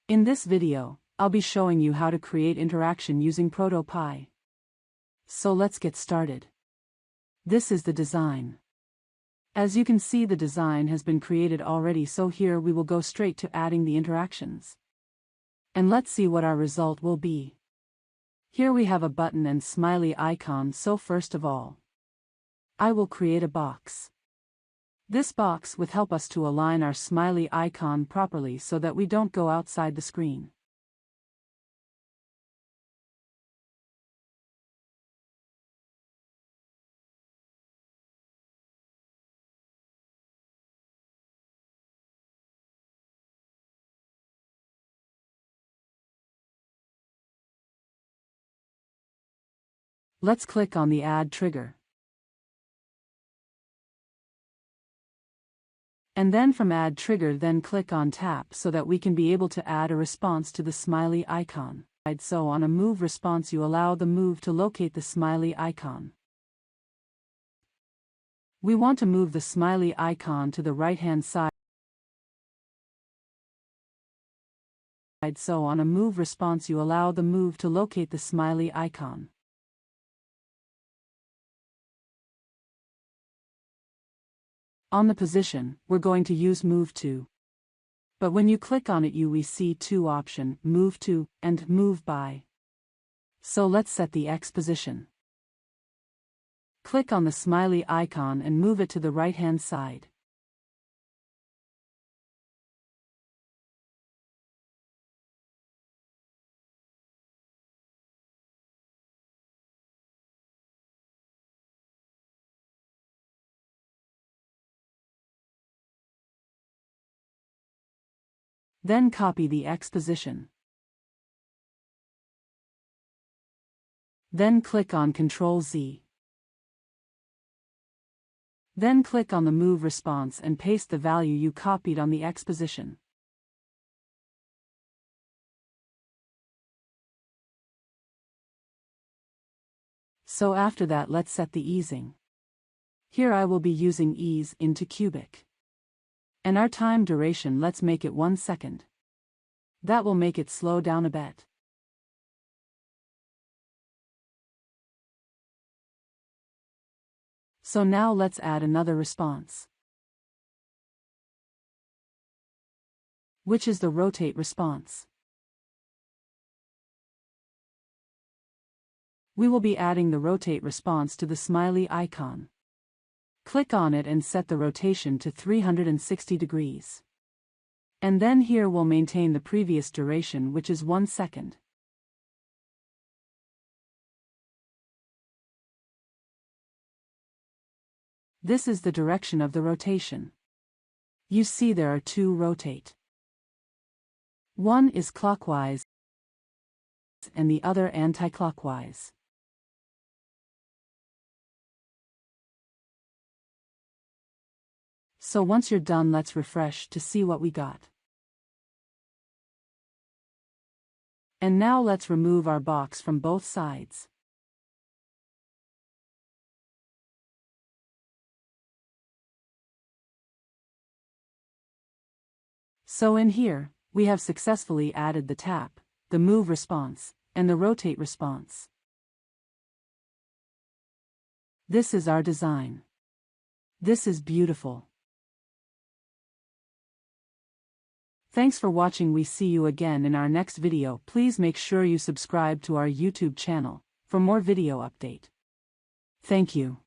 In this video, I'll be showing you how to create interaction using ProtoPie. So let's get started. This is the design. As you can see, the design has been created already, so here we will go straight to adding the interactions. And let's see what our result will be. Here we have a button and smiley icon, so first of all, I will create a box. This box will help us to align our smiley icon properly so that we don't go outside the screen. Let's click on the Add trigger. And then from Add Trigger, then click on Tap so that we can be able to add a response to the smiley icon. So on a move response, you allow the move to locate the smiley icon. We want to move the smiley icon to the right-hand side. So on a move response, you allow the move to locate the smiley icon. On the position, we're going to use Move To. But when you click on it, we see two options, Move To and Move By. So let's set the X position. Click on the smiley icon and move it to the right-hand side. Then copy the X position. Then click on Ctrl-Z. Then click on the move response and paste the value you copied on the X position. So after that, let's set the easing. Here I will be using ease into cubic. And our time duration, let's make it 1 second. That will make it slow down a bit. So now let's add another response, which is the rotate response. We will be adding the rotate response to the smiley icon. Click on it and set the rotation to 360 degrees. And then here we'll maintain the previous duration, which is 1 second. This is the direction of the rotation. You see there are two rotate. One is clockwise and the other anti-clockwise. So once you're done, let's refresh to see what we got. And now let's remove our box from both sides. So in here, we have successfully added the tap, the move response, and the rotate response. This is our design. This is beautiful. Thanks for watching. We see you again in our next video. Please make sure you subscribe to our YouTube channel for more video update. Thank you.